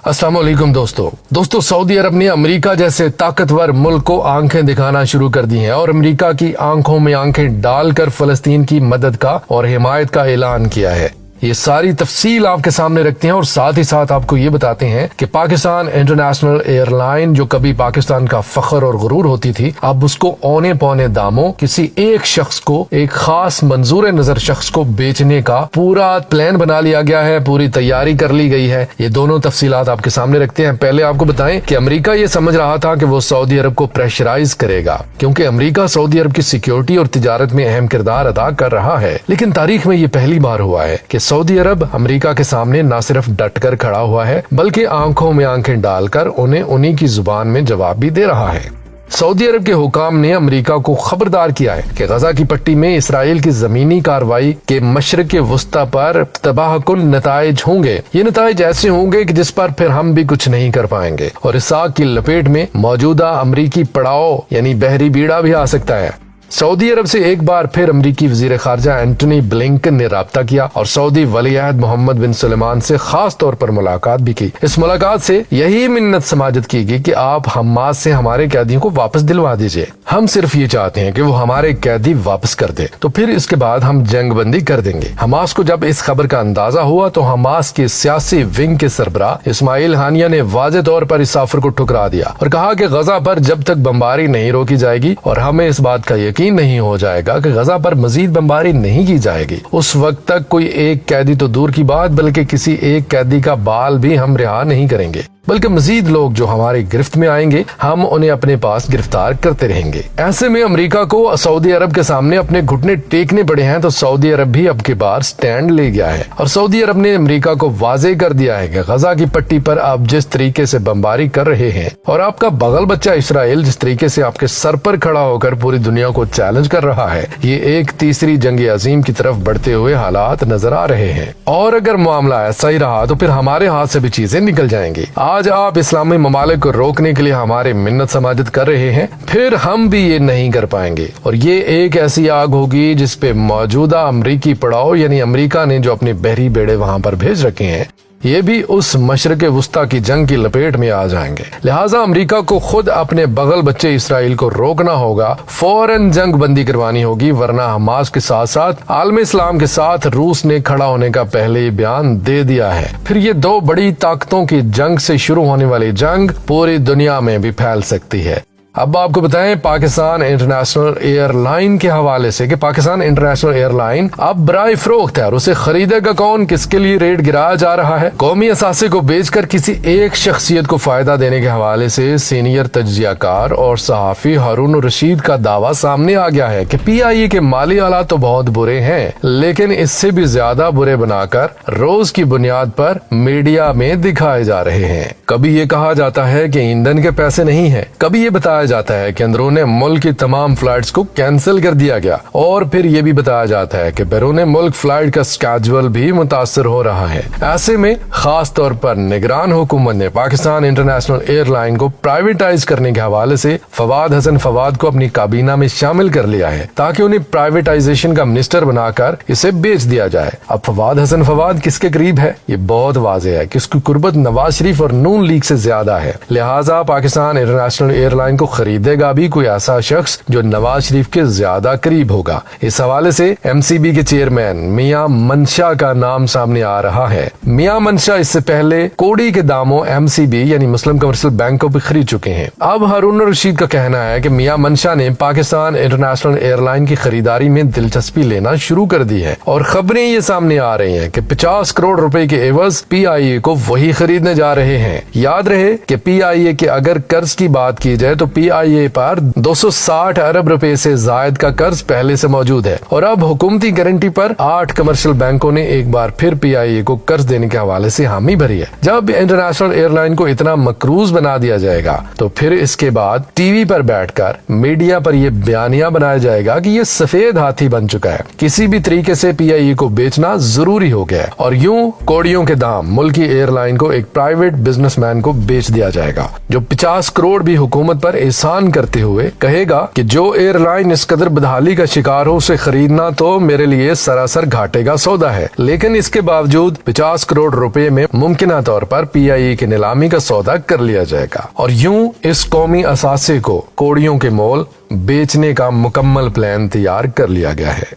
अस्सलाम वालेकुम दोस्तों सऊदी अरब ने अमेरिका जैसे ताकतवर मुल्क को आंखें दिखाना शुरू कर दी हैं और अमेरिका की आंखों में आंखें डालकर फलस्तीन की मदद का और हिमायत का ऐलान किया है। ये सारी तफसील आपके सामने रखते हैं और साथ ही साथ आपको ये बताते हैं कि पाकिस्तान इंटरनेशनल एयरलाइन जो कभी पाकिस्तान का फख्र और गुरूर होती थी, अब उसको औने पौने दामों किसी एक शख्स को, एक खास मंजूर नजर शख्स को बेचने का पूरा प्लान बना लिया गया है, पूरी तैयारी कर ली गई है। ये दोनों तफसीलात आपके सामने रखते हैं। पहले आपको बताएं कि अमेरिका ये समझ रहा था कि वो सऊदी अरब को प्रेशराइज करेगा, क्योंकि अमेरिका सऊदी अरब की सिक्योरिटी और तिजारत में अहम किरदार अदा कर रहा है। लेकिन तारीख में ये पहली बार हुआ है कि सऊदी अरब अमेरिका के सामने न सिर्फ डटकर खड़ा हुआ है, बल्कि आंखों में आंखें डालकर उन्हें उन्हीं की जुबान में जवाब भी दे रहा है। सऊदी अरब के हुकाम ने अमेरिका को खबरदार किया है कि गजा की पट्टी में इसराइल की जमीनी कार्रवाई के मशरक वस्ता पर तबाहकुन नताइज होंगे। ये नताइज ऐसे होंगे कि जिस पर फिर हम भी कुछ नहीं कर पाएंगे और इस आग की लपेट में मौजूदा अमरीकी पड़ाव यानी बहरी बीड़ा भी आ सकता है। सऊदी अरब से एक बार फिर अमरीकी वजीर खारजा एंटनी ब्लिंकन ने राब्ता किया और सऊदी वलीअहद मोहम्मद बिन सुलेमान से खास तौर पर मुलाकात भी की। इस मुलाकात से यही मिन्नत समाजत की गई कि आप हमास से हमारे कैदियों को वापस दिलवा दीजिए। हम सिर्फ ये चाहते हैं कि वो हमारे कैदी वापस कर दे, तो फिर इसके बाद हम जंग बंदी कर देंगे। हमास को जब इस खबर का अंदाजा हुआ तो हमास के सियासी विंग के सरबराह इस्माइल हानिया ने वाज़े तौर पर इस ऑफर को ठुकरा दिया और कहा कि गजा पर जब तक बमबारी नहीं रोकी जाएगी और हमें इस बात का यकीन नहीं हो जाएगा कि गजा पर मजीद बमबारी नहीं की जाएगी, उस वक्त तक कोई एक कैदी तो दूर की बात बल्कि किसी एक कैदी का बाल भी हम रिहा नहीं करेंगे, बल्कि मजीद लोग जो हमारी गिरफ्त में आएंगे हम उन्हें अपने पास गिरफ्तार करते रहेंगे। ऐसे में अमेरिका को सऊदी अरब के सामने अपने घुटने टेकने पड़े हैं, तो सऊदी अरब भी अब की बार स्टैंड ले गया है और सऊदी अरब ने अमेरिका को वाजे कर दिया है कि गजा की पट्टी पर आप जिस तरीके से बमबारी कर रहे हैं और आपका बगल बच्चा इसराइल जिस तरीके से आपके सर पर खड़ा होकर पूरी दुनिया को चैलेंज कर रहा है, ये एक तीसरी जंग अजीम की तरफ बढ़ते हुए हालात नजर आ रहे हैं। और अगर मामला ऐसा ही रहा तो फिर हमारे हाथ से भी चीजें निकल जाएंगी। आज आप इस्लामी ममालिक को रोकने के लिए हमारे मिन्नत समाजत कर रहे हैं, फिर हम भी ये नहीं कर पाएंगे और ये एक ऐसी आग होगी जिसपे मौजूदा अमरीकी पड़ाव यानी अमेरिका ने जो अपने बहरी बेड़े वहां पर भेज रखे हैं, ये भी उस मशरक वस्ता की जंग की लपेट में आ जाएंगे। लिहाजा अमेरिका को खुद अपने बगल बच्चे इसराइल को रोकना होगा, फौरन जंग बंदी करवानी होगी, वरना हमास के साथ साथ आलम इस्लाम के साथ रूस ने खड़ा होने का पहले ही बयान दे दिया है। फिर ये दो बड़ी ताकतों की जंग से शुरू होने वाली जंग पूरी दुनिया में भी फैल सकती है। अब आपको बताएं पाकिस्तान इंटरनेशनल एयरलाइन के हवाले से कि पाकिस्तान इंटरनेशनल एयरलाइन अब बराए फरोख्त है और उसे खरीदेगा कौन, किसके लिए रेट गिराया जा रहा है। कौमी असासे को बेचकर किसी एक शख्सियत को फायदा देने के हवाले से सीनियर तज्जियाकार और सहाफी हारून रशीद का दावा सामने आ गया है कि PIA के माली हालात तो बहुत बुरे हैं, लेकिन इससे भी ज्यादा बुरे बनाकर रोज की बुनियाद पर मीडिया में दिखाए जा रहे हैं। कभी ये कहा जाता है कि ईंधन के पैसे नहीं है, कभी ये बताया जाता है कि अंदरूने मुल्क की तमाम फ्लाइट्स को कैंसिल कर दिया गया और फिर ये भी बताया जाता है कि बैरूने मुल्क फ्लाइट का स्केड्यूल भी मुतासर हो रहा है। ऐसे में खास तौर पर निगरान हुकूमत ने पाकिस्तान इंटरनेशनल एयरलाइन को प्राइवेटाइज करने के हवाले से फवाद हसन फवाद को अपनी काबीना में शामिल कर लिया है ताकि उन्हें प्राइवेटाइजेशन का मिनिस्टर बनाकर इसे बेच दिया जाए। अब फवाद हसन फवाद किसके करीब है? ये बहुत वाज़ेह है कि उसकी कुर्बत नवाज शरीफ और नून लीग से ज्यादा है। लिहाजा पाकिस्तान इंटरनेशनल एयरलाइन को खरीदेगा भी कोई ऐसा शख्स जो नवाज शरीफ के ज्यादा करीब होगा। इस हवाले से MCB के चेयरमैन मियां मंशा का नाम सामने आ रहा है। मियां मंशा इससे पहले कोड़ी के दामों MCB यानी मुस्लिम कमर्शियल बैंक को भी खरीद चुके हैं। अब हारून रशीद का कहना है कि मियां मंशा ने पाकिस्तान इंटरनेशनल एयरलाइन की खरीदारी में दिलचस्पी लेना शुरू कर दी है और खबरें ये सामने आ रही हैं कि 50 करोड़ रुपए के एवज PIA को वही खरीदने जा रहे हैं। याद रहे कि PIA के अगर कर्ज की बात की जाए तो PIA पर 260 अरब रुपए से जायद का कर्ज पहले से मौजूद है और अब हुकूमती गारंटी पर 8 कमर्शियल बैंकों ने एक बार फिर PIA को कर्ज देने के हवाले से हामी भरी है। जब इंटरनेशनल एयरलाइन को इतना मकरूज बना दिया जाएगा तो फिर इसके बाद टीवी पर बैठकर मीडिया पर यह बयानिया बनाया जाएगा कि ये सफेद हाथी बन चुका है, किसी भी तरीके से PIA को बेचना जरूरी हो गया है और यूं कौड़ियों के दाम मुल्की एयरलाइन को एक प्राइवेट बिजनेसमैन को बेच दिया जाएगा जो 50 करोड़ भी हुकूमत पर एहसान करते हुए कहेगा कि जो एयरलाइन इस कदर बदहाली का शिकार हो उसे खरीदना तो मेरे लिए सरासर घाटे का सौदा है, लेकिन इसके बावजूद 50 करोड़ रुपए में मुमकिना तौर पर PIE की नीलामी का सौदा कर लिया जाएगा और यूं इस कौमी असासे को कोड़ियों के मोल बेचने का मुकम्मल प्लान तैयार कर लिया गया है।